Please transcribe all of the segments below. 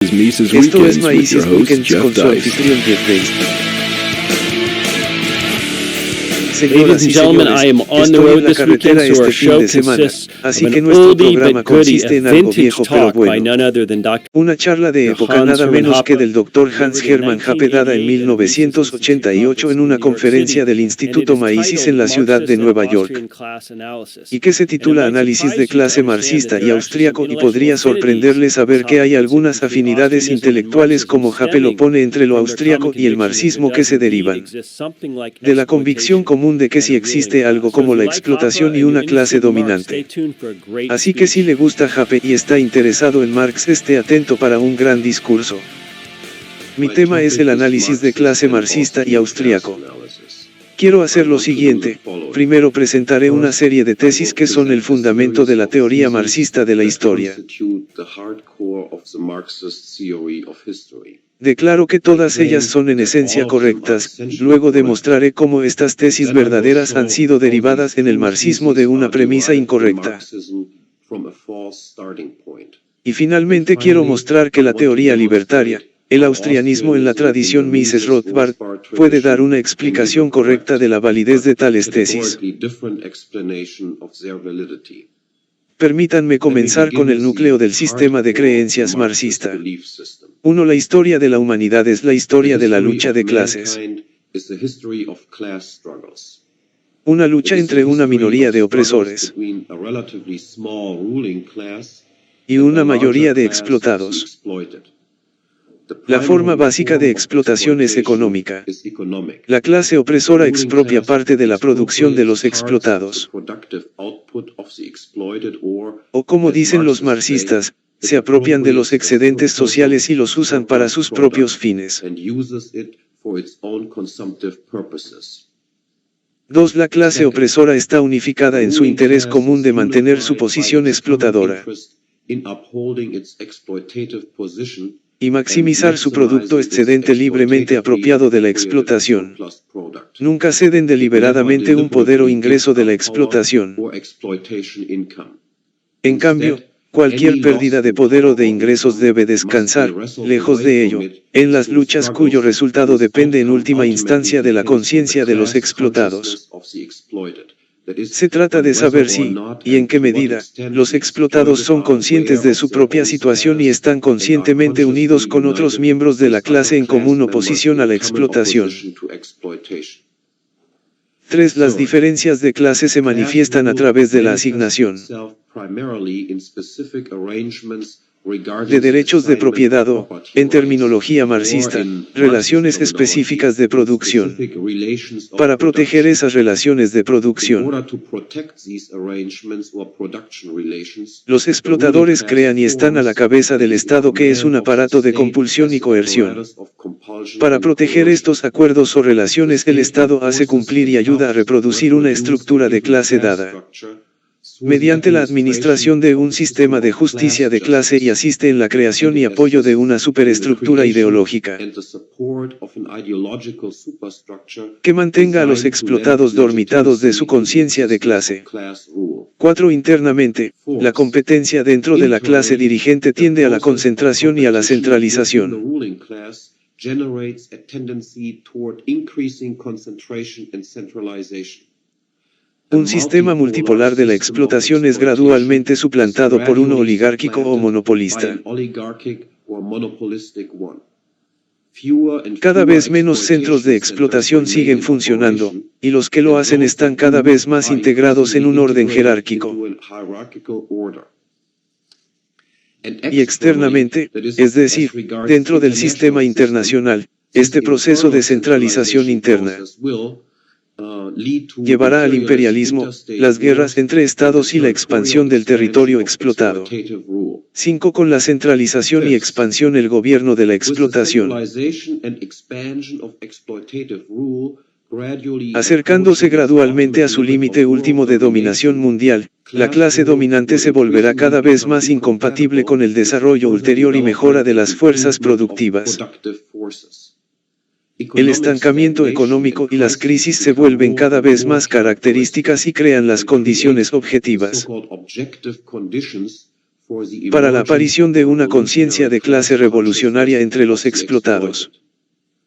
Esto es Maíces Weekends con su anfitrión Jeff Davis. Señoras y señores, estoy en la carretera este fin de semana, así que nuestro programa consiste en algo viejo pero bueno. Una charla de época nada menos que del Dr. Hans Hermann Hoppe dada en 1988 en una conferencia del Instituto Maíces en la ciudad de Nueva York, y que se titula Análisis de clase marxista y austríaco, y podría sorprenderles saber que hay algunas afinidades intelectuales como Hoppe lo pone entre lo austríaco y el marxismo que se derivan de la convicción común de que sí existe algo como la explotación y una clase dominante. Así que si le gusta Hoppe y está interesado en Marx, esté atento para un gran discurso. Mi tema es el análisis de clase marxista y austríaco. Quiero hacer lo siguiente: primero presentaré una serie de tesis que son el fundamento de la teoría marxista de la historia. Declaro que todas ellas son en esencia correctas, luego demostraré cómo estas tesis verdaderas han sido derivadas en el marxismo de una premisa incorrecta. Y finalmente quiero mostrar que la teoría libertaria, el austrianismo en la tradición Mises Rothbard, puede dar una explicación correcta de la validez de tales tesis. Permítanme comenzar con el núcleo del sistema de creencias marxista. 1. La historia de la humanidad es la historia de la lucha de clases. Una lucha entre una minoría de opresores y una mayoría de explotados. La forma básica de explotación es económica. La clase opresora expropia parte de la producción de los explotados. O como dicen los marxistas, se apropian de los excedentes sociales y los usan para sus propios fines. 2. La clase opresora está unificada en su interés común de mantener su posición explotadora y maximizar su producto excedente libremente apropiado de la explotación. Nunca ceden deliberadamente un poder o ingreso de la explotación. En cambio, cualquier pérdida de poder o de ingresos debe descansar, lejos de ello, en las luchas cuyo resultado depende en última instancia de la conciencia de los explotados. Se trata de saber si, y en qué medida, los explotados son conscientes de su propia situación y están conscientemente unidos con otros miembros de la clase en común oposición a la explotación. 3. Las diferencias de clase se manifiestan a través de la asignación de derechos de propiedad o, en terminología marxista, relaciones específicas de producción. Para proteger esas relaciones de producción, los explotadores crean y están a la cabeza del Estado, que es un aparato de compulsión y coerción. Para proteger estos acuerdos o relaciones, el Estado hace cumplir y ayuda a reproducir una estructura de clase dada mediante la administración de un sistema de justicia de clase y asiste en la creación y apoyo de una superestructura ideológica que mantenga a los explotados dormitados de su conciencia de clase. 4. Internamente, la competencia dentro de la clase dirigente tiende a la concentración y a la centralización. Un sistema multipolar de la explotación es gradualmente suplantado por uno oligárquico o monopolista. Cada vez menos centros de explotación siguen funcionando, y los que lo hacen están cada vez más integrados en un orden jerárquico. Y externamente, es decir, dentro del sistema internacional, este proceso de centralización interna llevará al imperialismo, las guerras entre estados y la expansión del territorio explotado. 5. Con la centralización y expansión el gobierno de la explotación, acercándose gradualmente a su límite último de dominación mundial, la clase dominante se volverá cada vez más incompatible con el desarrollo ulterior y mejora de las fuerzas productivas. El estancamiento económico y las crisis se vuelven cada vez más características y crean las condiciones objetivas para la aparición de una conciencia de clase revolucionaria entre los explotados.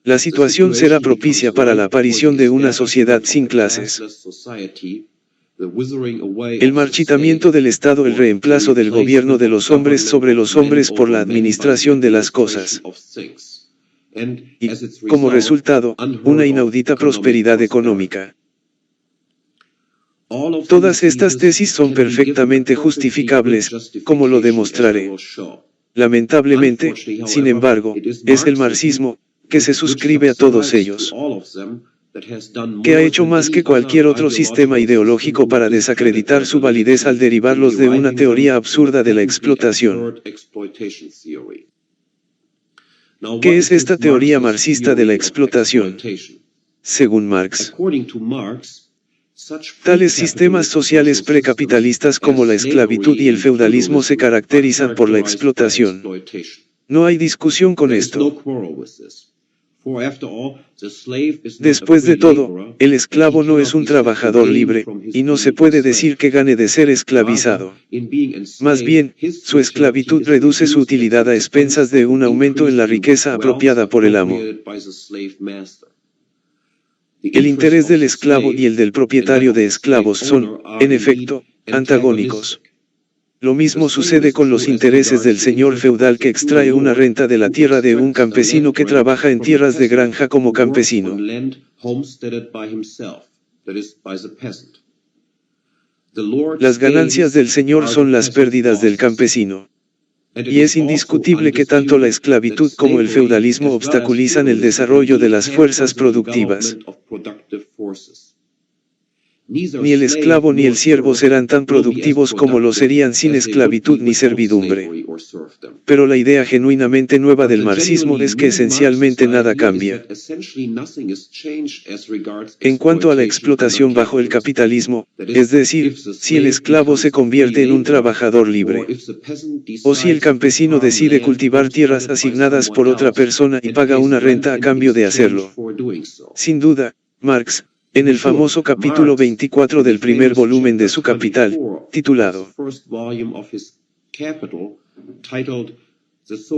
La situación será propicia para la aparición de una sociedad sin clases. El marchitamiento del Estado, el reemplazo del gobierno de los hombres sobre los hombres por la administración de las cosas. Y, como resultado, una inaudita prosperidad económica. Todas estas tesis son perfectamente justificables, como lo demostraré. Lamentablemente, sin embargo, es el marxismo, que se suscribe a todos ellos, que ha hecho más que cualquier otro sistema ideológico para desacreditar su validez al derivarlos de una teoría absurda de la explotación. ¿Qué es esta teoría marxista de la explotación? Según Marx, tales sistemas sociales precapitalistas como la esclavitud y el feudalismo se caracterizan por la explotación. No hay discusión con esto. Después de todo, el esclavo no es un trabajador libre, y no se puede decir que gane de ser esclavizado. Más bien, su esclavitud reduce su utilidad a expensas de un aumento en la riqueza apropiada por el amo. El interés del esclavo y el del propietario de esclavos son, en efecto, antagónicos. Lo mismo sucede con los intereses del señor feudal que extrae una renta de la tierra de un campesino que trabaja en tierras de granja como campesino. Las ganancias del señor son las pérdidas del campesino. Y es indiscutible que tanto la esclavitud como el feudalismo obstaculizan el desarrollo de las fuerzas productivas. Ni el esclavo ni el siervo serán tan productivos como lo serían sin esclavitud ni servidumbre. Pero la idea genuinamente nueva del marxismo es que esencialmente nada cambia. En cuanto a la explotación bajo el capitalismo, es decir, si el esclavo se convierte en un trabajador libre, o si el campesino decide cultivar tierras asignadas por otra persona y paga una renta a cambio de hacerlo. Sin duda, Marx, en el famoso capítulo 24 del primer volumen de su Capital, titulado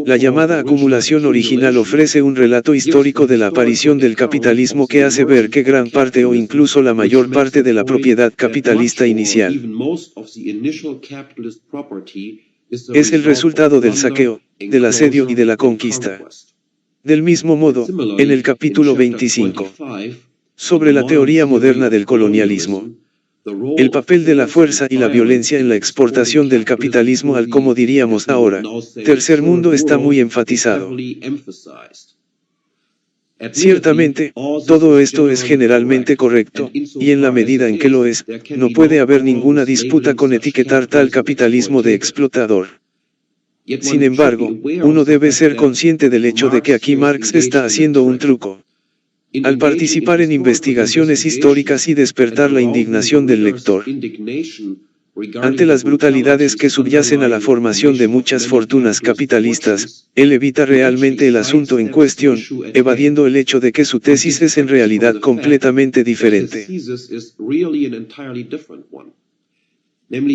La llamada acumulación original, ofrece un relato histórico de la aparición del capitalismo que hace ver que gran parte o incluso la mayor parte de la propiedad capitalista inicial es el resultado del saqueo, del asedio y de la conquista. Del mismo modo, en el capítulo 25, sobre la teoría moderna del colonialismo, el papel de la fuerza y la violencia en la exportación del capitalismo al, como diríamos ahora, tercer mundo está muy enfatizado. Ciertamente, todo esto es generalmente correcto, y en la medida en que lo es, no puede haber ninguna disputa con etiquetar tal capitalismo de explotador. Sin embargo, uno debe ser consciente del hecho de que aquí Marx está haciendo un truco. Al participar en investigaciones históricas y despertar la indignación del lector ante las brutalidades que subyacen a la formación de muchas fortunas capitalistas, él evita realmente el asunto en cuestión, evadiendo el hecho de que su tesis es en realidad completamente diferente.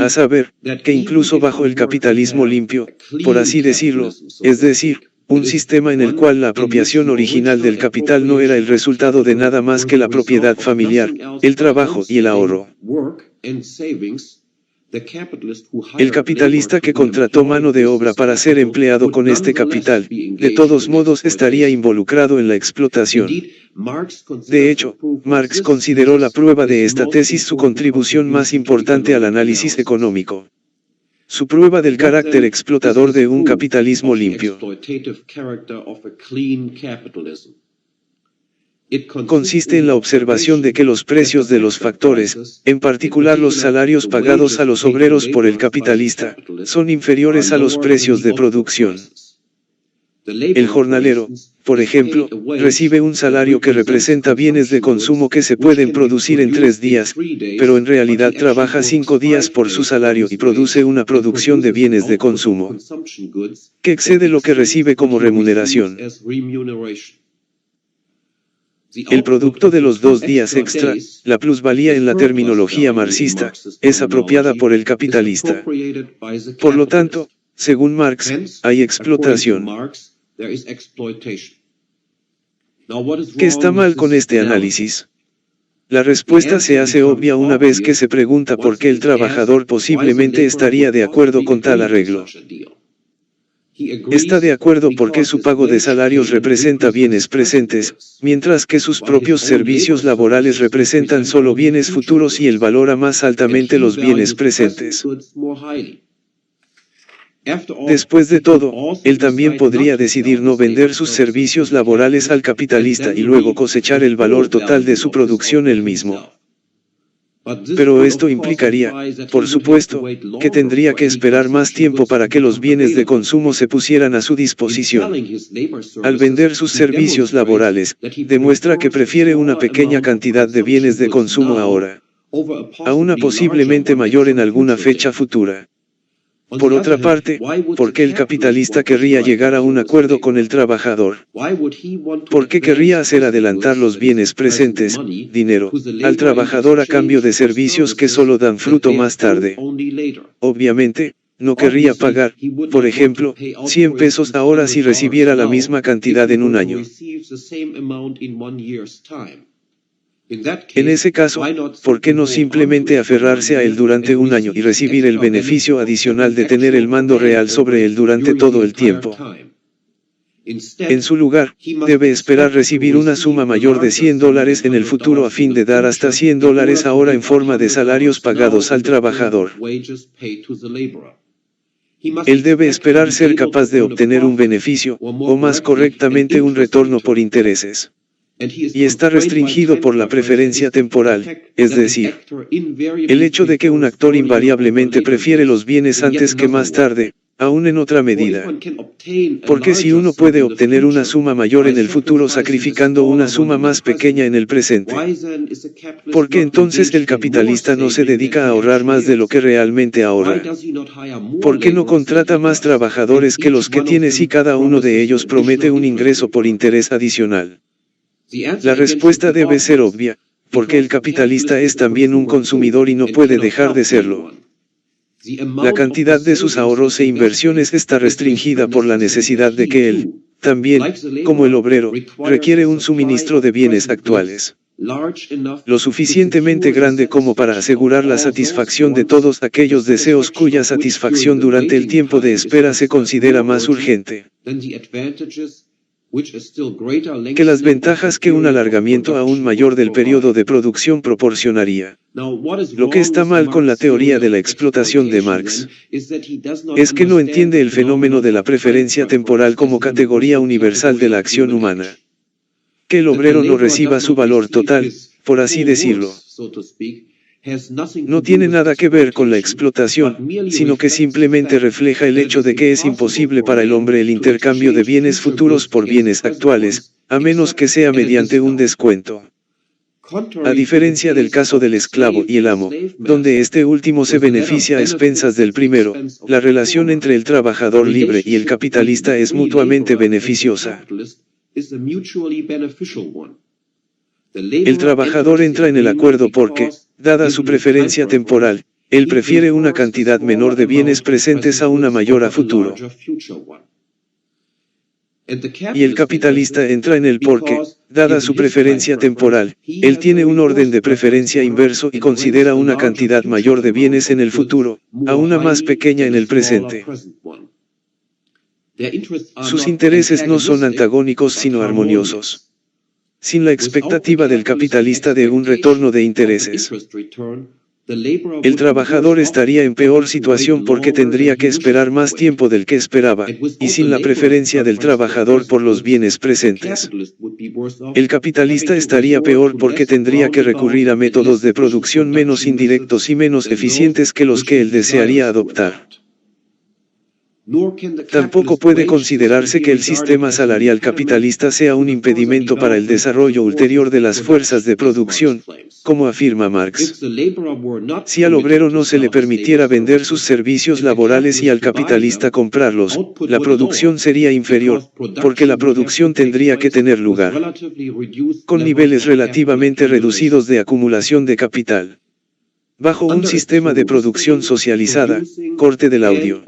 A saber, que incluso bajo el capitalismo limpio, por así decirlo, es decir, un sistema en el cual la apropiación original del capital no era el resultado de nada más que la propiedad familiar, el trabajo y el ahorro. El capitalista que contrató mano de obra para ser empleado con este capital, de todos modos estaría involucrado en la explotación. De hecho, Marx consideró la prueba de esta tesis su contribución más importante al análisis económico. Su prueba del carácter explotador de un capitalismo limpio consiste en la observación de que los precios de los factores, en particular los salarios pagados a los obreros por el capitalista, son inferiores a los precios de producción. El jornalero, por ejemplo, recibe un salario que representa bienes de consumo que se pueden producir en 3 días, pero en realidad trabaja 5 días por su salario y produce una producción de bienes de consumo que excede lo que recibe como remuneración. El producto de los 2 días extra, la plusvalía en la terminología marxista, es apropiada por el capitalista. Por lo tanto, según Marx, hay explotación. ¿Qué está mal con este análisis? La respuesta se hace obvia una vez que se pregunta por qué el trabajador posiblemente estaría de acuerdo con tal arreglo. Está de acuerdo porque su pago de salarios representa bienes presentes, mientras que sus propios servicios laborales representan solo bienes futuros y él valora más altamente los bienes presentes. Después de todo, él también podría decidir no vender sus servicios laborales al capitalista y luego cosechar el valor total de su producción él mismo. Pero esto implicaría, por supuesto, que tendría que esperar más tiempo para que los bienes de consumo se pusieran a su disposición. Al vender sus servicios laborales, demuestra que prefiere una pequeña cantidad de bienes de consumo ahora, a una posiblemente mayor en alguna fecha futura. Por otra parte, ¿por qué el capitalista querría llegar a un acuerdo con el trabajador? ¿Por qué querría hacer adelantar los bienes presentes, dinero, al trabajador a cambio de servicios que solo dan fruto más tarde? Obviamente, no querría pagar, por ejemplo, 100 pesos ahora si recibiera la misma cantidad en un año. En ese caso, ¿por qué no simplemente aferrarse a él durante un año y recibir el beneficio adicional de tener el mando real sobre él durante todo el tiempo? En su lugar, debe esperar recibir una suma mayor de $100 en el futuro a fin de dar hasta $100 ahora en forma de salarios pagados al trabajador. Él debe esperar ser capaz de obtener un beneficio, o más correctamente un retorno por intereses. Y está restringido por la preferencia temporal, es decir, el hecho de que un actor invariablemente prefiere los bienes antes que más tarde, aún en otra medida. Porque si uno puede obtener una suma mayor en el futuro sacrificando una suma más pequeña en el presente, ¿por qué entonces el capitalista no se dedica a ahorrar más de lo que realmente ahorra? ¿Por qué no contrata más trabajadores que los que tiene si cada uno de ellos promete un ingreso por interés adicional? La respuesta debe ser obvia, porque el capitalista es también un consumidor y no puede dejar de serlo. La cantidad de sus ahorros e inversiones está restringida por la necesidad de que él, también, como el obrero, requiere un suministro de bienes actuales. Lo suficientemente grande como para asegurar la satisfacción de todos aquellos deseos cuya satisfacción durante el tiempo de espera se considera más urgente que las ventajas que un alargamiento aún mayor del periodo de producción proporcionaría. Lo que está mal con la teoría de la explotación de Marx es que no entiende el fenómeno de la preferencia temporal como categoría universal de la acción humana. Que el obrero no reciba su valor total, por así decirlo, no tiene nada que ver con la explotación, sino que simplemente refleja el hecho de que es imposible para el hombre el intercambio de bienes futuros por bienes actuales, a menos que sea mediante un descuento. A diferencia del caso del esclavo y el amo, donde este último se beneficia a expensas del primero, la relación entre el trabajador libre y el capitalista es mutuamente beneficiosa. El trabajador entra en el acuerdo porque, dada su preferencia temporal, él prefiere una cantidad menor de bienes presentes a una mayor a futuro. Y el capitalista entra en el porque, dada su preferencia temporal, él tiene un orden de preferencia inverso y considera una cantidad mayor de bienes en el futuro, a una más pequeña en el presente. Sus intereses no son antagónicos sino armoniosos. Sin la expectativa del capitalista de un retorno de intereses, el trabajador estaría en peor situación porque tendría que esperar más tiempo del que esperaba, y sin la preferencia del trabajador por los bienes presentes. El capitalista estaría peor porque tendría que recurrir a métodos de producción menos indirectos y menos eficientes que los que él desearía adoptar. Tampoco puede considerarse que el sistema salarial capitalista sea un impedimento para el desarrollo ulterior de las fuerzas de producción, como afirma Marx. Si al obrero no se le permitiera vender sus servicios laborales y al capitalista comprarlos, la producción sería inferior, porque la producción tendría que tener lugar con niveles relativamente reducidos de acumulación de capital. bajo un sistema de producción socializada, corte del audio,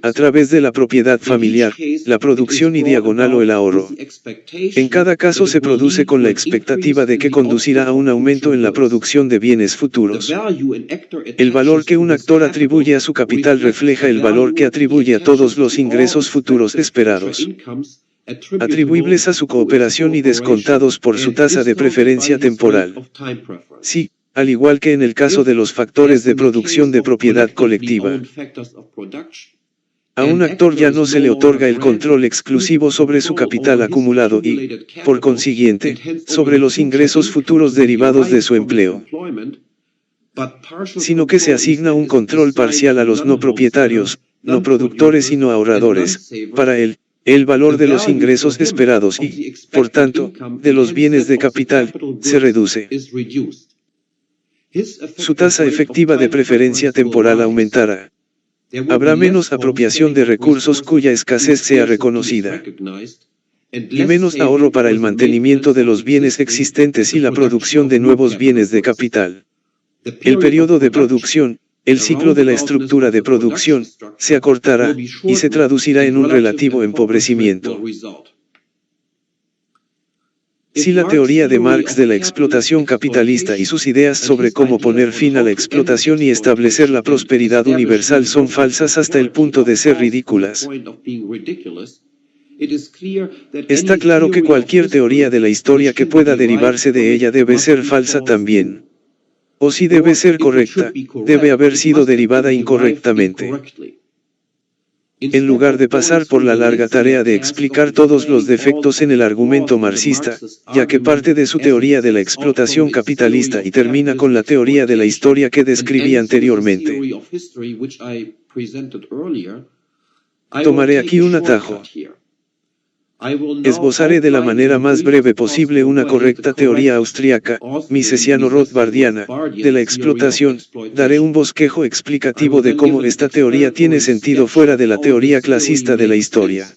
a través de la propiedad familiar, la producción y diagonal o el ahorro. En cada caso se produce con la expectativa de que conducirá a un aumento en la producción de bienes futuros. El valor que un actor atribuye a su capital refleja el valor que atribuye a todos los ingresos futuros esperados, atribuibles a su cooperación y descontados por su tasa de preferencia temporal. Sí, al igual que en el caso de los factores de producción de propiedad colectiva. A un actor ya no se le otorga el control exclusivo sobre su capital acumulado y, por consiguiente, sobre los ingresos futuros derivados de su empleo, sino que se asigna un control parcial a los no propietarios, no productores y no ahorradores, para él, el valor de los ingresos esperados y, por tanto, de los bienes de capital, se reduce. Su tasa efectiva de preferencia temporal aumentará. Habrá menos apropiación de recursos cuya escasez sea reconocida, y menos ahorro para el mantenimiento de los bienes existentes y la producción de nuevos bienes de capital. El periodo de producción, el ciclo de la estructura de producción, se acortará, y se traducirá en un relativo empobrecimiento. Si la teoría de Marx de la explotación capitalista y sus ideas sobre cómo poner fin a la explotación y establecer la prosperidad universal son falsas hasta el punto de ser ridículas, está claro que cualquier teoría de la historia que pueda derivarse de ella debe ser falsa también. O si debe ser correcta, debe haber sido derivada incorrectamente. En lugar de pasar por la larga tarea de explicar todos los defectos en el argumento marxista, ya que parte de su teoría de la explotación capitalista y termina con la teoría de la historia que describí anteriormente, tomaré aquí un atajo. Esbozaré de la manera más breve posible una correcta teoría austríaca, misesiano-rothbardiana, de la explotación. Daré un bosquejo explicativo de cómo esta teoría tiene sentido fuera de la teoría clasista de la historia.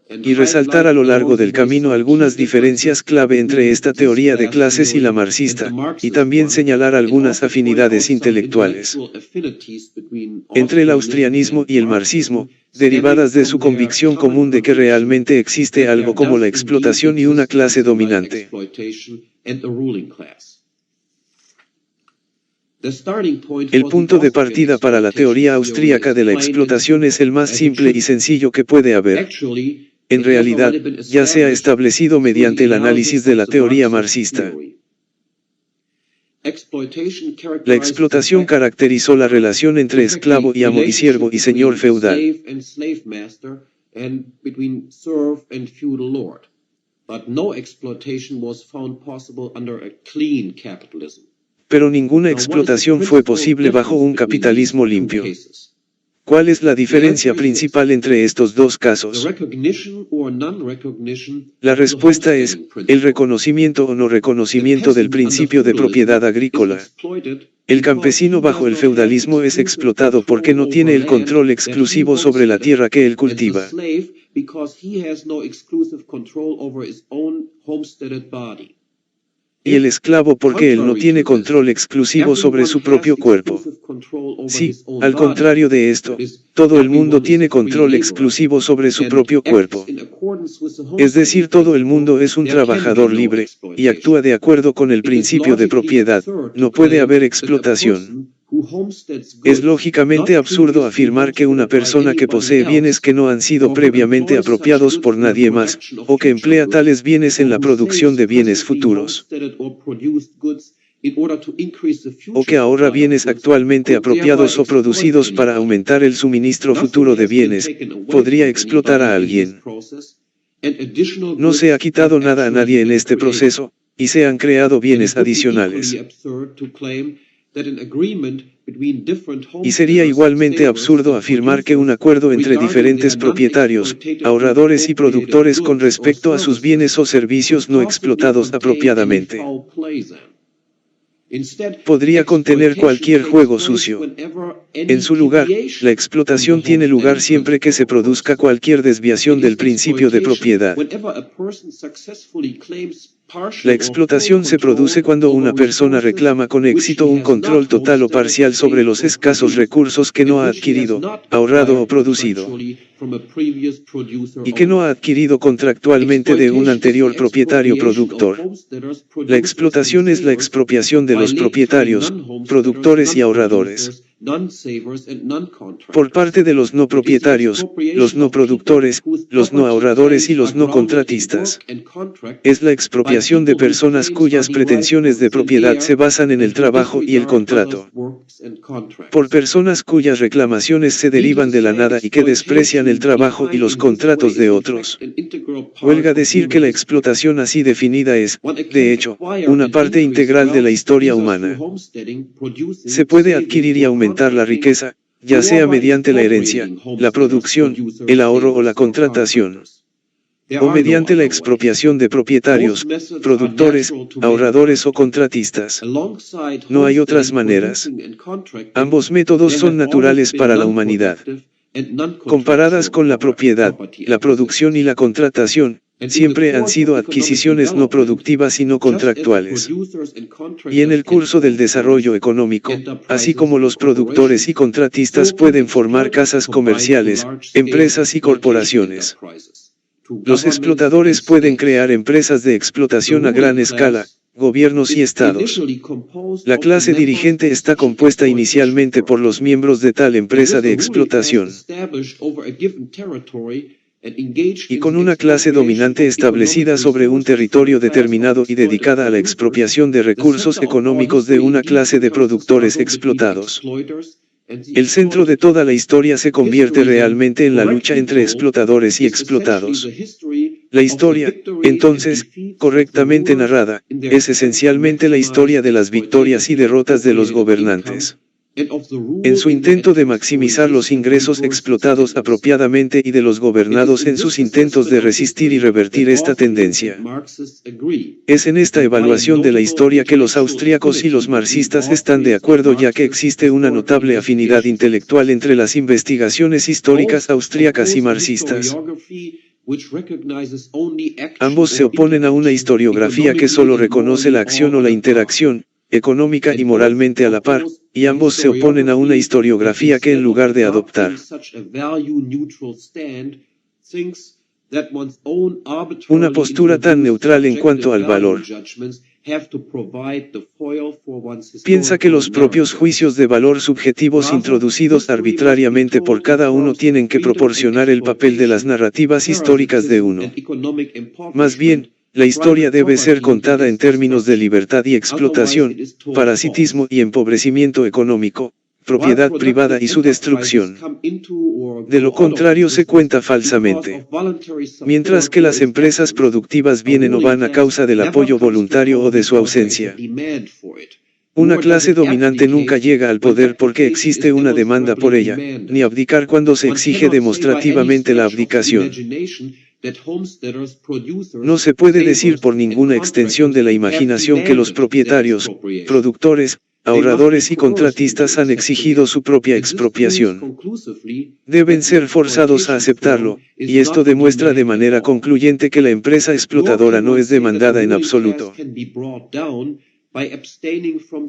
Y resaltar a lo largo del camino algunas diferencias clave entre esta teoría de clases y la marxista, y también señalar algunas afinidades intelectuales entre el austrianismo y el marxismo, derivadas de su convicción común de que realmente existe algo como la explotación y una clase dominante. El punto de partida para la teoría austríaca de la explotación es el más simple y sencillo que puede haber. En realidad, ya se ha establecido mediante el análisis de la teoría marxista. La explotación caracterizó la relación entre esclavo y amo y siervo y señor feudal. Pero ninguna explotación fue posible bajo un capitalismo limpio. ¿Cuál es la diferencia principal entre estos dos casos? La respuesta es, el reconocimiento o no reconocimiento del principio de propiedad agrícola. El campesino bajo el feudalismo es explotado porque no tiene el control exclusivo sobre la tierra que él cultiva. Y el esclavo porque él no tiene control exclusivo sobre su propio cuerpo. Sí, al contrario de esto, todo el mundo tiene control exclusivo sobre su propio cuerpo. Es decir, todo el mundo es un trabajador libre, y actúa de acuerdo con el principio de propiedad. No puede haber explotación. Es lógicamente absurdo afirmar que una persona que posee bienes que no han sido previamente apropiados por nadie más, o que emplea tales bienes en la producción de bienes futuros, o que ahorra bienes actualmente apropiados o producidos para aumentar el suministro futuro de bienes, podría explotar a alguien. No se ha quitado nada a nadie en este proceso, y se han creado bienes adicionales. Y sería igualmente absurdo afirmar que un acuerdo entre diferentes propietarios, ahorradores y productores con respecto a sus bienes o servicios no explotados apropiadamente podría contener cualquier juego sucio. En su lugar, la explotación tiene lugar siempre que se produzca cualquier desviación del principio de propiedad. La explotación se produce cuando una persona reclama con éxito un control total o parcial sobre los escasos recursos que no ha adquirido, ahorrado o producido, y que no ha adquirido contractualmente de un anterior propietario productor. La explotación es la expropiación de los propietarios, productores y ahorradores. Por parte de los no propietarios, los no productores, los no ahorradores y los no contratistas. Es la expropiación de personas cuyas pretensiones de propiedad se basan en el trabajo y el contrato. Por personas cuyas reclamaciones se derivan de la nada y que desprecian el trabajo y los contratos de otros. Huelga decir que la explotación así definida es, de hecho, una parte integral de la historia humana. Se puede adquirir y aumentar la riqueza, ya sea mediante la herencia, la producción, el ahorro o la contratación, o mediante la expropiación de propietarios, productores, ahorradores o contratistas. No hay otras maneras. Ambos métodos son naturales para la humanidad. Comparadas con la propiedad, la producción y la contratación, siempre han sido adquisiciones no productivas y no contractuales. Y en el curso del desarrollo económico, así como los productores y contratistas pueden formar casas comerciales, empresas y corporaciones. Los explotadores pueden crear empresas de explotación a gran escala, gobiernos y estados. La clase dirigente está compuesta inicialmente por los miembros de tal empresa de explotación, y con una clase dominante establecida sobre un territorio determinado y dedicada a la expropiación de recursos económicos de una clase de productores explotados. El centro de toda la historia se convierte realmente en la lucha entre explotadores y explotados. La historia, entonces, correctamente narrada, es esencialmente la historia de las victorias y derrotas de los gobernantes. En su intento de maximizar los ingresos explotados apropiadamente y de los gobernados en sus intentos de resistir y revertir esta tendencia. Es en esta evaluación de la historia que los austríacos y los marxistas están de acuerdo, ya que existe una notable afinidad intelectual entre las investigaciones históricas austríacas y marxistas. Ambos se oponen a una historiografía que solo reconoce la acción o la interacción, económica y moralmente a la par, y ambos se oponen a una historiografía que en lugar de adoptar una postura tan neutral en cuanto al valor, piensa que los propios juicios de valor subjetivos introducidos arbitrariamente por cada uno tienen que proporcionar el papel de las narrativas históricas de uno. Más bien, la historia debe ser contada en términos de libertad y explotación, parasitismo y empobrecimiento económico, propiedad privada y su destrucción. De lo contrario se cuenta falsamente. Mientras que las empresas productivas vienen o van a causa del apoyo voluntario o de su ausencia. Una clase dominante nunca llega al poder porque existe una demanda por ella, ni abdicar cuando se exige demostrativamente la abdicación. No se puede decir por ninguna extensión de la imaginación que los propietarios, productores, ahorradores y contratistas han exigido su propia expropiación. Deben ser forzados a aceptarlo, y esto demuestra de manera concluyente que la empresa explotadora no es demandada en absoluto.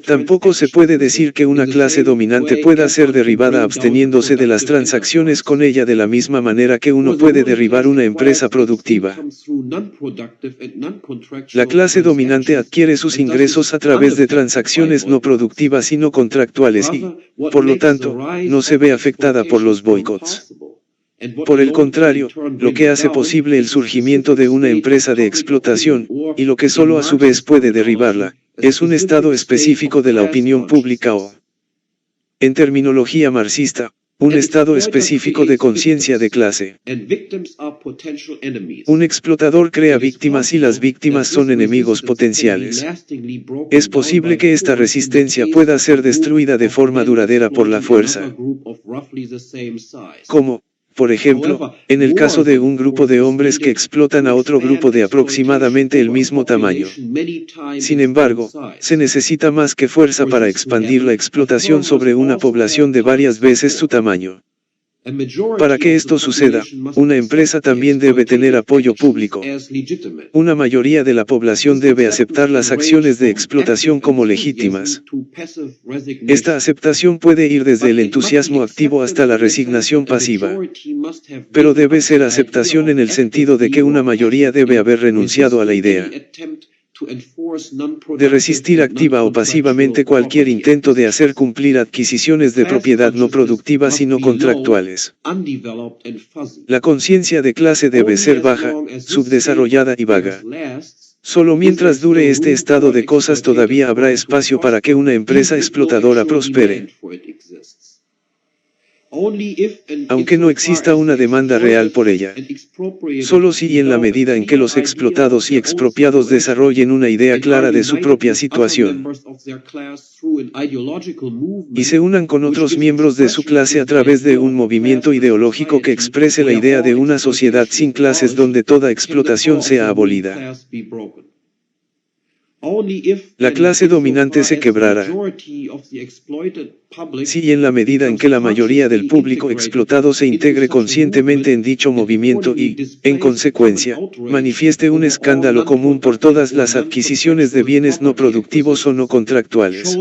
Tampoco se puede decir que una clase dominante pueda ser derribada absteniéndose de las transacciones con ella de la misma manera que uno puede derribar una empresa productiva. La clase dominante adquiere sus ingresos a través de transacciones no productivas y no contractuales y, por lo tanto, no se ve afectada por los boicots. Por el contrario, lo que hace posible el surgimiento de una empresa de explotación, y lo que solo a su vez puede derribarla, es un estado específico de la opinión pública o, en terminología marxista, un estado específico de conciencia de clase. Un explotador crea víctimas y las víctimas son enemigos potenciales. Es posible que esta resistencia pueda ser destruida de forma duradera por la fuerza. Como, por ejemplo, en el caso de un grupo de hombres que explotan a otro grupo de aproximadamente el mismo tamaño. Sin embargo, se necesita más que fuerza para expandir la explotación sobre una población de varias veces su tamaño. Para que esto suceda, una empresa también debe tener apoyo público. Una mayoría de la población debe aceptar las acciones de explotación como legítimas. Esta aceptación puede ir desde el entusiasmo activo hasta la resignación pasiva. Pero debe ser aceptación en el sentido de que una mayoría debe haber renunciado a la idea de resistir activa o pasivamente cualquier intento de hacer cumplir adquisiciones de propiedad no productivas y no contractuales. La conciencia de clase debe ser baja, subdesarrollada y vaga. Solo mientras dure este estado de cosas todavía habrá espacio para que una empresa explotadora prospere. Aunque no exista una demanda real por ella. Solo si y en la medida en que los explotados y expropiados desarrollen una idea clara de su propia situación y se unan con otros miembros de su clase a través de un movimiento ideológico que exprese la idea de una sociedad sin clases donde toda explotación sea abolida. La clase dominante se quebrará. Si y en la medida en que la mayoría del público explotado se integre conscientemente en dicho movimiento y, en consecuencia, manifieste un escándalo común por todas las adquisiciones de bienes no productivos o no contractuales.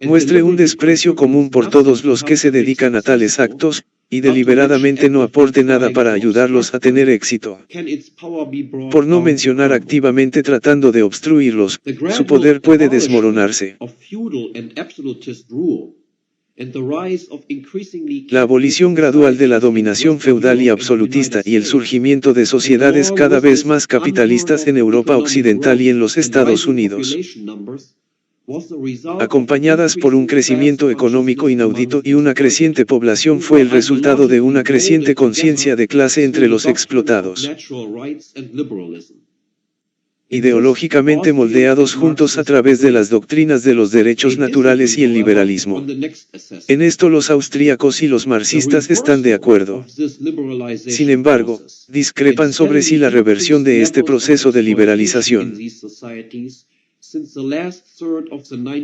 Muestre un desprecio común por todos los que se dedican a tales actos, y deliberadamente no aporte nada para ayudarlos a tener éxito. Por no mencionar activamente tratando de obstruirlos, su poder puede desmoronarse. La abolición gradual de la dominación feudal y absolutista y el surgimiento de sociedades cada vez más capitalistas en Europa Occidental y en los Estados Unidos, acompañadas por un crecimiento económico inaudito y una creciente población, fue el resultado de una creciente conciencia de clase entre los explotados, ideológicamente moldeados juntos a través de las doctrinas de los derechos naturales y el liberalismo. En esto los austríacos y los marxistas están de acuerdo. Sin embargo, discrepan sobre si la reversión de este proceso de liberalización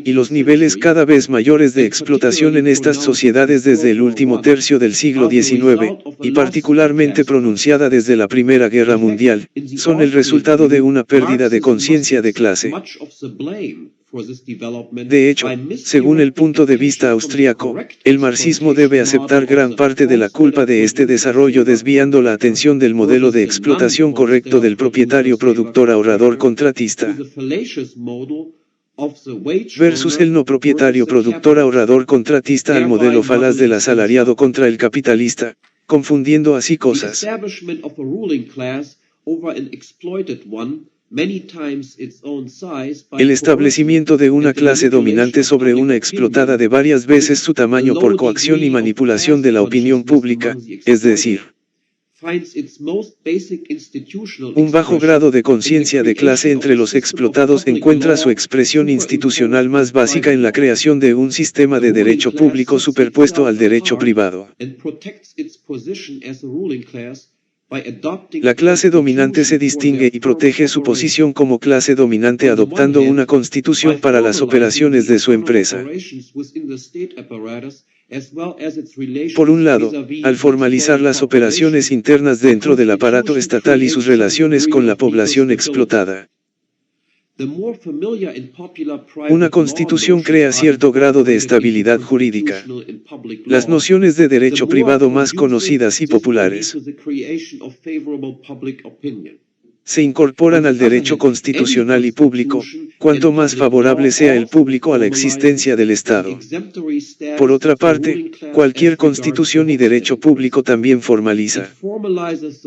y los niveles cada vez mayores de explotación en estas sociedades desde el último tercio del siglo XIX, y particularmente pronunciada desde la Primera Guerra Mundial, son el resultado de una pérdida de conciencia de clase. De hecho, según el punto de vista austríaco, el marxismo debe aceptar gran parte de la culpa de este desarrollo, desviando la atención del modelo de explotación correcto del propietario productor ahorrador contratista versus el no propietario productor ahorrador contratista al modelo falaz del asalariado contra el capitalista, confundiendo así cosas. El establecimiento de una clase dominante sobre una explotada de varias veces su tamaño por coacción y manipulación de la opinión pública, es decir, un bajo grado de conciencia de clase entre los explotados, encuentra su expresión institucional más básica en la creación de un sistema de derecho público superpuesto al derecho privado. La clase dominante se distingue y protege su posición como clase dominante adoptando una constitución para las operaciones de su empresa. Por un lado, al formalizar las operaciones internas dentro del aparato estatal y sus relaciones con la población explotada. Una constitución crea cierto grado de estabilidad jurídica. Las nociones de derecho privado más conocidas y populares se incorporan al derecho constitucional y público, cuanto más favorable sea el público a la existencia del Estado. Por otra parte, cualquier constitución y derecho público también formaliza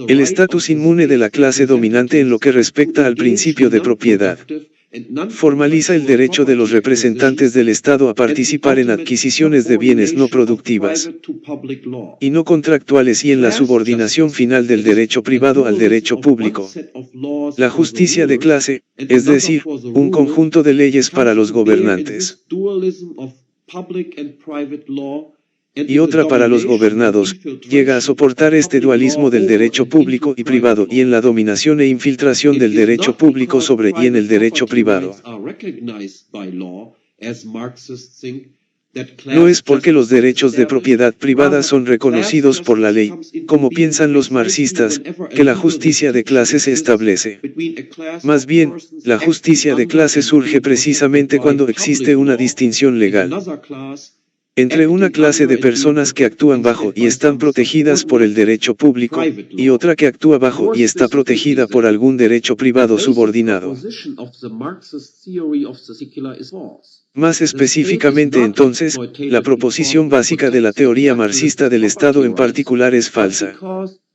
el estatus inmune de la clase dominante en lo que respecta al principio de propiedad. Formaliza el derecho de los representantes del Estado a participar en adquisiciones de bienes no productivas y no contractuales y en la subordinación final del derecho privado al derecho público. La justicia de clase, es decir, un conjunto de leyes para los gobernantes y otra para los gobernados, llega a soportar este dualismo del derecho público y privado y en la dominación e infiltración del derecho público sobre y en el derecho privado. No es porque los derechos de propiedad privada son reconocidos por la ley, como piensan los marxistas, que la justicia de clase se establece. Más bien, la justicia de clase surge precisamente cuando existe una distinción legal entre una clase de personas que actúan bajo y están protegidas por el derecho público, y otra que actúa bajo y está protegida por algún derecho privado subordinado. Más específicamente entonces, la proposición básica de la teoría marxista del Estado en particular es falsa.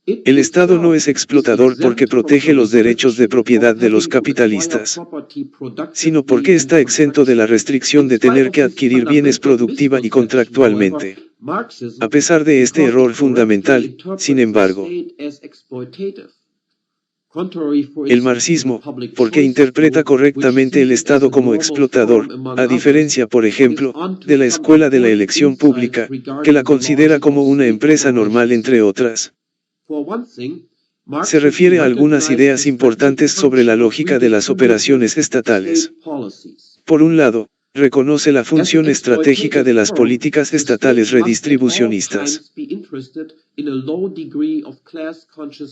El Estado no es explotador porque protege los derechos de propiedad de los capitalistas, sino porque está exento de la restricción de tener que adquirir bienes productiva y contractualmente. A pesar de este error fundamental, sin embargo, el marxismo, porque interpreta correctamente el Estado como explotador, a diferencia, por ejemplo, de la escuela de la elección pública, que la considera como una empresa normal entre otras. Se refiere a algunas ideas importantes sobre la lógica de las operaciones estatales. Por un lado, reconoce la función estratégica de las políticas estatales redistribucionistas.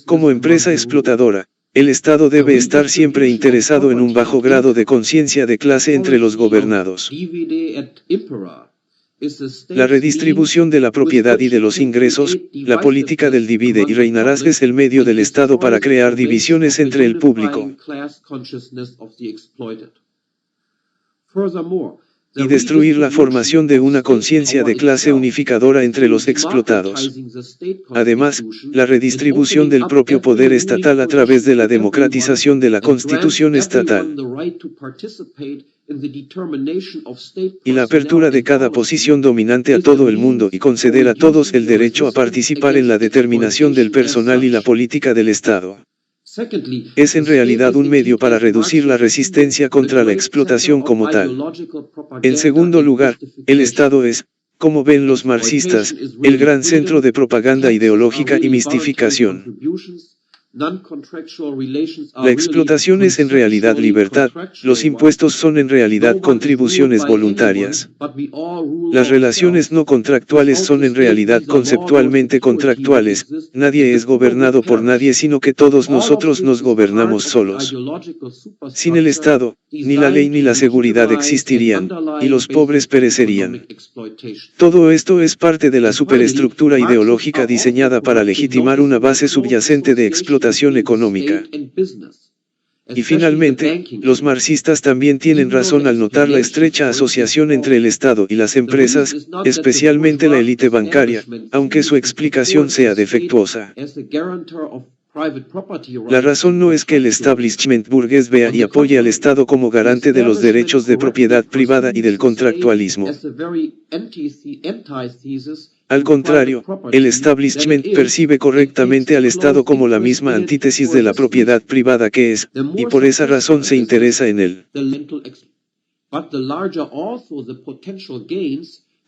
Como empresa explotadora, el Estado debe estar siempre interesado en un bajo grado de conciencia de clase entre los gobernados. La redistribución de la propiedad y de los ingresos, la política del divide y reinarás es el medio del Estado para crear divisiones entre el público y destruir la formación de una conciencia de clase unificadora entre los explotados. Además, la redistribución del propio poder estatal a través de la democratización de la Constitución estatal y la apertura de cada posición dominante a todo el mundo y conceder a todos el derecho a participar en la determinación del personal y la política del Estado. Es en realidad un medio para reducir la resistencia contra la explotación como tal. En segundo lugar, el Estado es, como ven los marxistas, el gran centro de propaganda ideológica y mistificación. La explotación es en realidad libertad, los impuestos son en realidad contribuciones voluntarias. Las relaciones no contractuales son en realidad conceptualmente contractuales, nadie es gobernado por nadie sino que todos nosotros nos gobernamos solos. Sin el Estado, ni la ley ni la seguridad existirían, y los pobres perecerían. Todo esto es parte de la superestructura ideológica diseñada para legitimar una base subyacente de explotación económica. Y finalmente, los marxistas también tienen razón al notar la estrecha asociación entre el Estado y las empresas, especialmente la élite bancaria, aunque su explicación sea defectuosa. La razón no es que el establishment burgués vea y apoye al Estado como garante de los derechos de propiedad privada y del contractualismo. Al contrario, el establishment percibe correctamente al Estado como la misma antítesis de la propiedad privada que es, y por esa razón se interesa en él.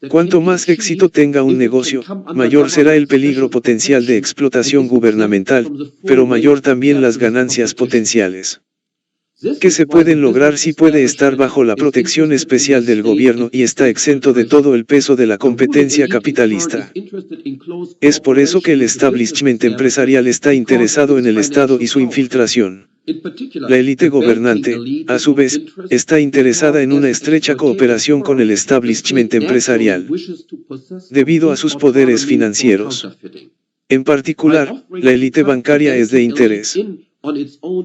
Cuanto más éxito tenga un negocio, mayor será el peligro potencial de explotación gubernamental, pero mayor también las ganancias potenciales que se pueden lograr si puede estar bajo la protección especial del gobierno y está exento de todo el peso de la competencia capitalista. Es por eso que el establishment empresarial está interesado en el Estado y su infiltración. La élite gobernante, a su vez, está interesada en una estrecha cooperación con el establishment empresarial, debido a sus poderes financieros. En particular, la élite bancaria es de interés,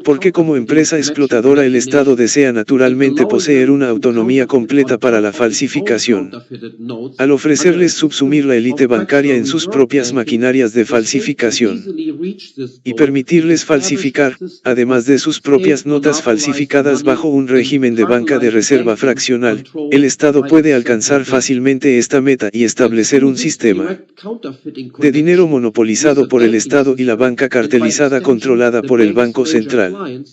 porque como empresa explotadora el Estado desea naturalmente poseer una autonomía completa para la falsificación. Al ofrecerles subsumir la élite bancaria en sus propias maquinarias de falsificación y permitirles falsificar, además de sus propias notas falsificadas bajo un régimen de banca de reserva fraccional, el Estado puede alcanzar fácilmente esta meta y establecer un sistema de dinero monopolizado por el Estado y la banca cartelizada controlada por el Banco Central,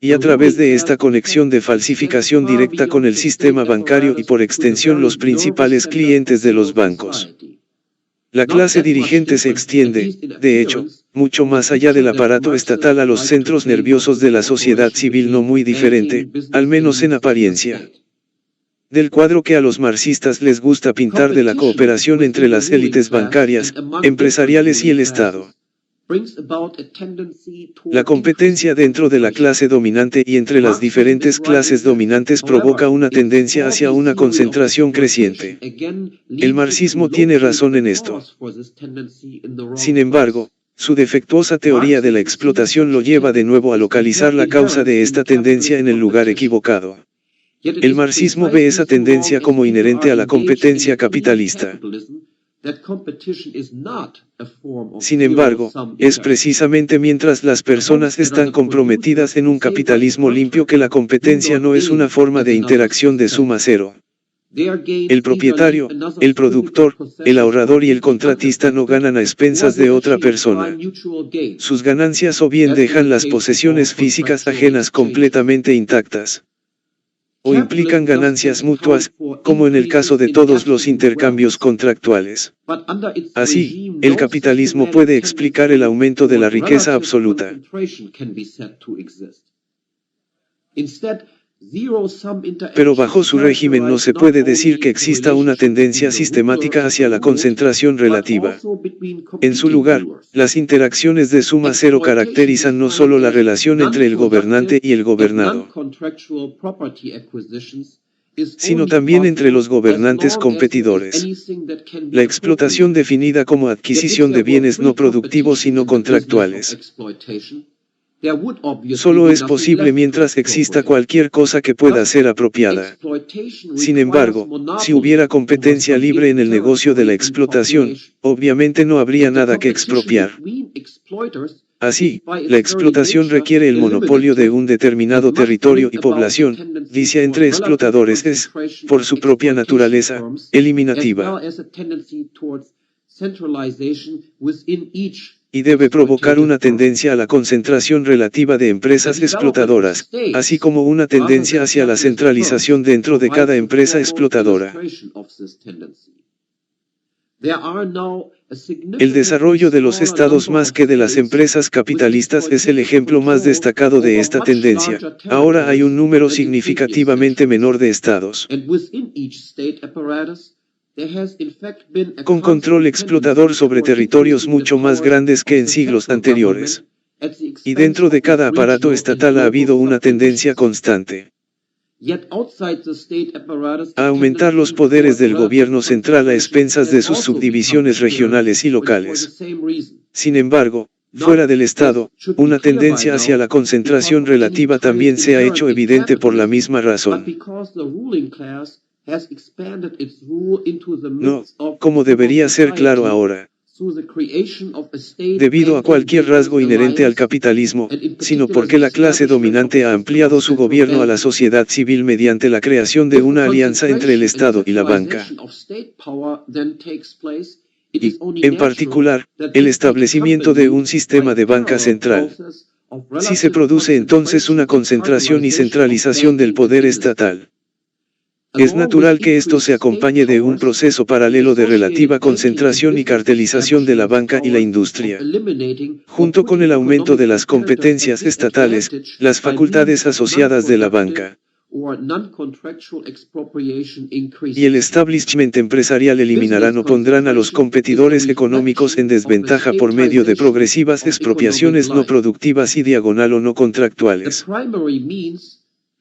y a través de esta conexión de falsificación directa con el sistema bancario y por extensión los principales clientes de los bancos. La clase dirigente se extiende, de hecho, mucho más allá del aparato estatal a los centros nerviosos de la sociedad civil no muy diferente, al menos en apariencia, del cuadro que a los marxistas les gusta pintar de la cooperación entre las élites bancarias, empresariales y el Estado. La competencia dentro de la clase dominante y entre las diferentes clases dominantes provoca una tendencia hacia una concentración creciente. El marxismo tiene razón en esto. Sin embargo, su defectuosa teoría de la explotación lo lleva de nuevo a localizar la causa de esta tendencia en el lugar equivocado. El marxismo ve esa tendencia como inherente a la competencia capitalista. Sin embargo, es precisamente mientras las personas están comprometidas en un capitalismo limpio que la competencia no es una forma de interacción de suma cero. El propietario, el productor, el ahorrador y el contratista no ganan a expensas de otra persona. Sus ganancias o bien dejan las posesiones físicas ajenas completamente intactas, o implican ganancias mutuas, como en el caso de todos los intercambios contractuales. Así, el capitalismo puede explicar el aumento de la riqueza absoluta. Pero bajo su régimen no se puede decir que exista una tendencia sistemática hacia la concentración relativa. En su lugar, las interacciones de suma cero caracterizan no solo la relación entre el gobernante y el gobernado, sino también entre los gobernantes competidores. La explotación definida como adquisición de bienes no productivos y no contractuales solo es posible mientras exista cualquier cosa que pueda ser apropiada. Sin embargo, si hubiera competencia libre en el negocio de la explotación, obviamente no habría nada que expropiar. Así, la explotación requiere el monopolio de un determinado territorio y población, vicia entre explotadores es, por su propia naturaleza, eliminativa, y debe provocar una tendencia a la concentración relativa de empresas explotadoras, así como una tendencia hacia la centralización dentro de cada empresa explotadora. El desarrollo de los estados más que de las empresas capitalistas es el ejemplo más destacado de esta tendencia. Ahora hay un número significativamente menor de estados con control explotador sobre territorios mucho más grandes que en siglos anteriores. Y dentro de cada aparato estatal ha habido una tendencia constante a aumentar los poderes del gobierno central a expensas de sus subdivisiones regionales y locales. Sin embargo, fuera del Estado, una tendencia hacia la concentración relativa también se ha hecho evidente por la misma razón. No, como debería ser claro ahora, debido a cualquier rasgo inherente al capitalismo, sino porque la clase dominante ha ampliado su gobierno a la sociedad civil mediante la creación de una alianza entre el Estado y la banca. Y, en particular, el establecimiento de un sistema de banca central. Si se produce entonces una concentración y centralización del poder estatal, es natural que esto se acompañe de un proceso paralelo de relativa concentración y cartelización de la banca y la industria. Junto con el aumento de las competencias estatales, las facultades asociadas de la banca y el establishment empresarial eliminarán o pondrán a los competidores económicos en desventaja por medio de progresivas expropiaciones no productivas y diagonal o no contractuales.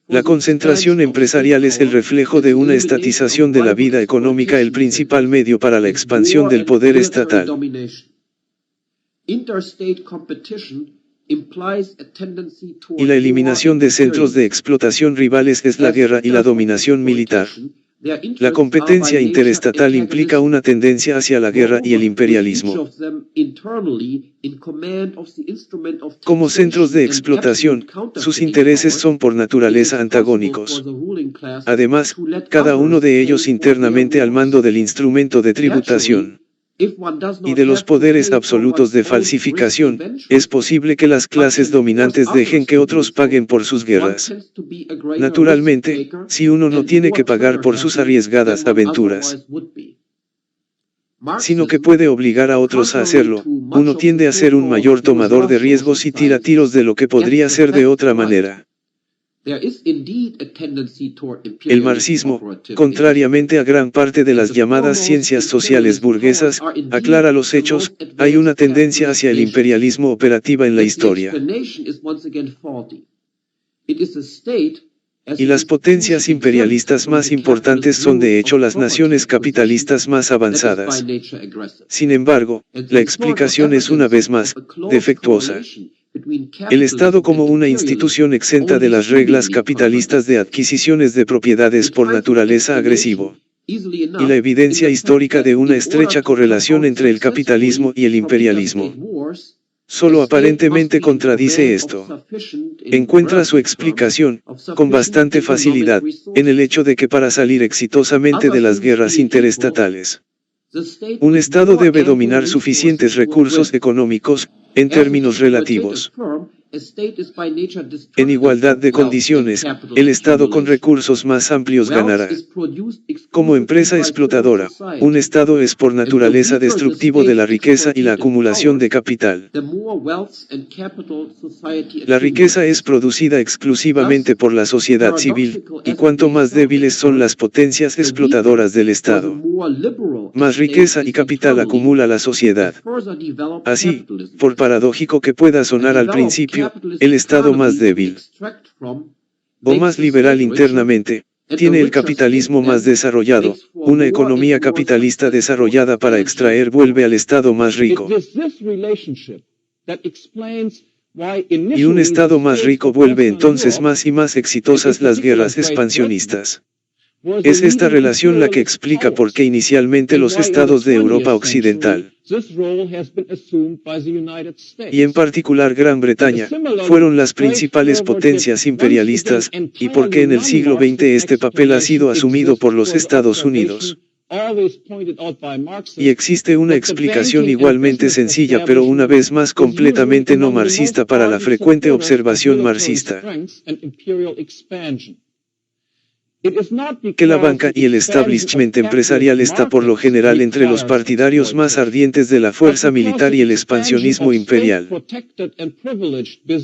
La concentración empresarial es el reflejo de una estatización de la vida económica, el principal medio para la expansión del poder estatal. Y la eliminación de centros de explotación rivales es la guerra y la dominación militar. La competencia interestatal implica una tendencia hacia la guerra y el imperialismo. Como centros de explotación, sus intereses son por naturaleza antagónicos. Además, cada uno de ellos internamente al mando del instrumento de tributación y de los poderes absolutos de falsificación, es posible que las clases dominantes dejen que otros paguen por sus guerras. Naturalmente, si uno no tiene que pagar por sus arriesgadas aventuras, sino que puede obligar a otros a hacerlo, uno tiende a ser un mayor tomador de riesgos y tira tiros de lo que podría ser de otra manera. El marxismo, contrariamente a gran parte de las llamadas ciencias sociales burguesas, aclara los hechos, hay una tendencia hacia el imperialismo operativa en la historia. Y las potencias imperialistas más importantes son de hecho las naciones capitalistas más avanzadas. Sin embargo, la explicación es una vez más defectuosa. El Estado como una institución exenta de las reglas capitalistas de adquisiciones de propiedades por naturaleza agresivo. Y la evidencia histórica de una estrecha correlación entre el capitalismo y el imperialismo solo aparentemente contradice esto. Encuentra su explicación, con bastante facilidad, en el hecho de que para salir exitosamente de las guerras interestatales, un Estado debe dominar suficientes recursos económicos, en términos relativos. En igualdad de condiciones, el Estado con recursos más amplios ganará. Como empresa explotadora, un Estado es por naturaleza destructivo de la riqueza y la acumulación de capital. La riqueza es producida exclusivamente por la sociedad civil, y cuanto más débiles son las potencias explotadoras del Estado, más riqueza y capital acumula la sociedad. Así, por paradójico que pueda sonar al principio, el Estado más débil o más liberal internamente, tiene el capitalismo más desarrollado, una economía capitalista desarrollada para extraer vuelve al Estado más rico. Y un Estado más rico vuelve entonces más y más exitosas las guerras expansionistas. Es esta relación la que explica por qué inicialmente los estados de Europa Occidental, y en particular Gran Bretaña, fueron las principales potencias imperialistas, y por qué en el siglo XX este papel ha sido asumido por los Estados Unidos. Y existe una explicación igualmente sencilla pero una vez más completamente no marxista para la frecuente observación marxista. Que la banca y el establishment empresarial está por lo general entre los partidarios más ardientes de la fuerza militar y el expansionismo imperial.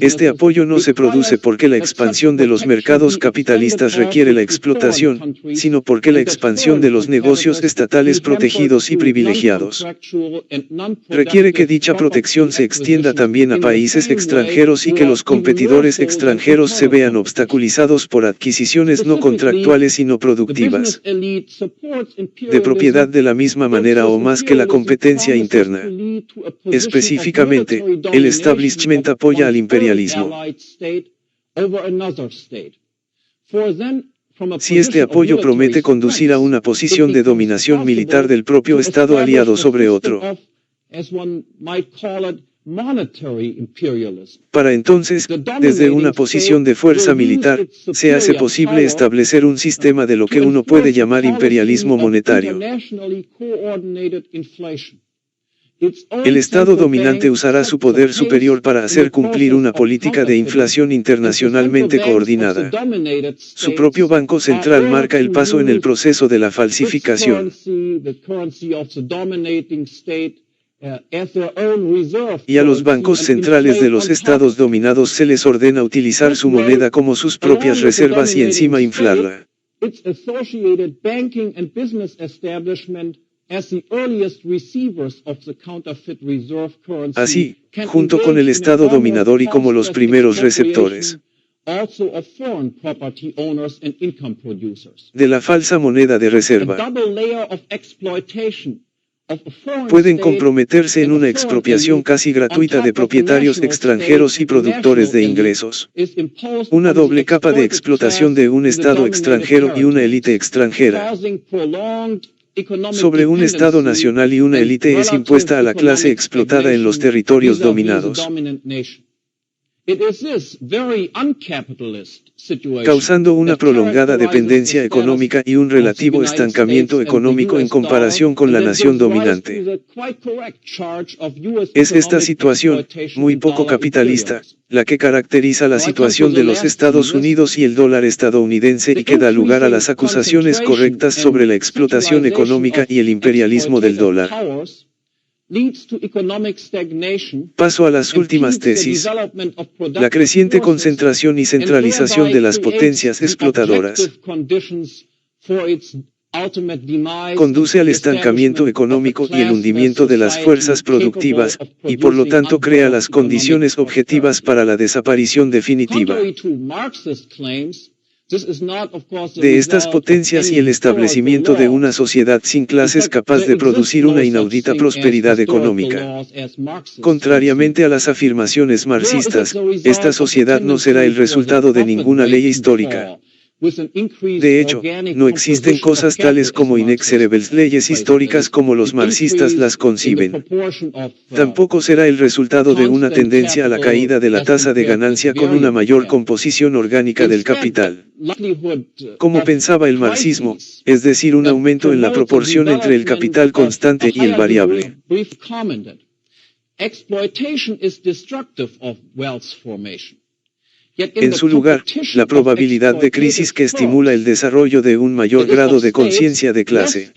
Este apoyo no se produce porque la expansión de los mercados capitalistas requiere la explotación, sino porque la expansión de los negocios estatales protegidos y privilegiados requiere que dicha protección se extienda también a países extranjeros y que los competidores extranjeros se vean obstaculizados por adquisiciones no contractuales y no productivas, de propiedad de la misma manera o más que la competencia interna. Específicamente, el establishment apoya al imperialismo. Si este apoyo promete conducir a una posición de dominación militar del propio Estado aliado sobre otro, para entonces, desde una posición de fuerza militar, se hace posible establecer un sistema de lo que uno puede llamar imperialismo monetario. El Estado dominante usará su poder superior para hacer cumplir una política de inflación internacionalmente coordinada. Su propio Banco Central marca el paso en el proceso de la falsificación. Y a los bancos centrales de los estados dominados se les ordena utilizar su moneda como sus propias reservas y encima inflarla. Así, junto con el Estado dominador y como los primeros receptores de la falsa moneda de reserva, pueden comprometerse en una expropiación casi gratuita de propietarios extranjeros y productores de ingresos. Una doble capa de explotación de un Estado extranjero y una élite extranjera sobre un Estado nacional y una élite es impuesta a la clase explotada en los territorios dominados, causando una prolongada dependencia económica y un relativo estancamiento económico en comparación con la nación dominante. Es esta situación, muy poco capitalista, la que caracteriza la situación de los Estados Unidos y el dólar estadounidense y que da lugar a las acusaciones correctas sobre la explotación económica y el imperialismo del dólar. Paso a las últimas tesis. La creciente concentración y centralización de las potencias explotadoras conduce al estancamiento económico y el hundimiento de las fuerzas productivas, y por lo tanto crea las condiciones objetivas para la desaparición definitiva de estas potencias y el establecimiento de una sociedad sin clases capaz de producir una inaudita prosperidad económica. Contrariamente a las afirmaciones marxistas, esta sociedad no será el resultado de ninguna ley histórica. De hecho, no existen cosas tales como inexorables leyes históricas como los marxistas las conciben. Tampoco será el resultado de una tendencia a la caída de la tasa de ganancia con una mayor composición orgánica del capital. Como pensaba el marxismo, es decir, un aumento en la proporción entre el capital constante y el variable. En su lugar, la probabilidad de crisis que estimula el desarrollo de un mayor grado de conciencia de clase.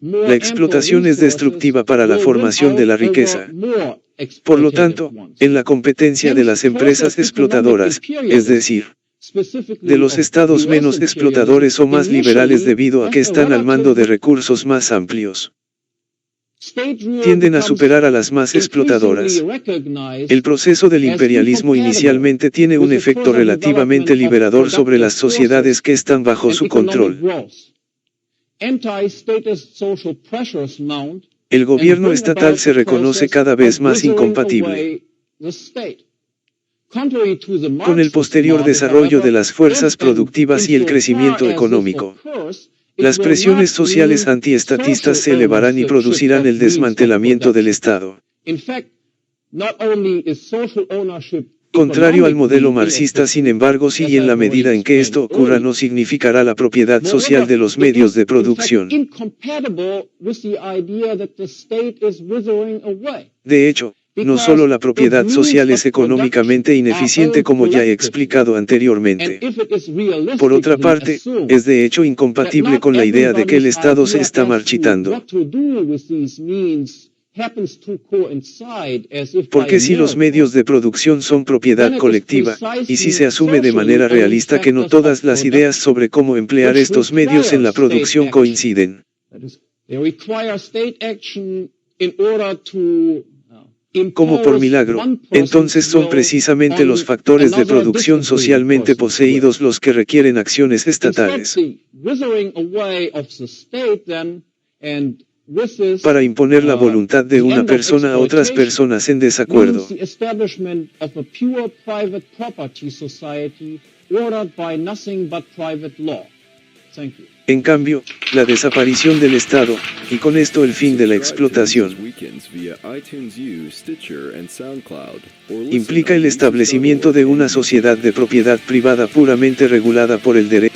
La explotación es destructiva para la formación de la riqueza. Por lo tanto, en la competencia de las empresas explotadoras, es decir, de los estados menos explotadores o más liberales debido a que están al mando de recursos más amplios, tienden a superar a las más explotadoras. El proceso del imperialismo inicialmente tiene un efecto relativamente liberador sobre las sociedades que están bajo su control. El gobierno estatal se reconoce cada vez más incompatible con el posterior desarrollo de las fuerzas productivas y el crecimiento económico. Las presiones sociales antiestatistas se elevarán y producirán el desmantelamiento del Estado. Contrario al modelo marxista, sin embargo, sí, y en la medida en que esto ocurra no significará la propiedad social de los medios de producción. De hecho, no solo la propiedad social es económicamente ineficiente como ya he explicado anteriormente. Por otra parte, es de hecho incompatible con la idea de que el Estado se está marchitando. Porque si los medios de producción son propiedad colectiva, y si se asume de manera realista que no todas las ideas sobre cómo emplear estos medios en la producción coinciden, como por milagro, entonces son precisamente los factores de producción socialmente poseídos los que requieren acciones estatales para imponer la voluntad de una persona a otras personas en desacuerdo. En cambio, la desaparición del Estado, y con esto el fin de la explotación, implica el establecimiento de una sociedad de propiedad privada puramente regulada por el derecho.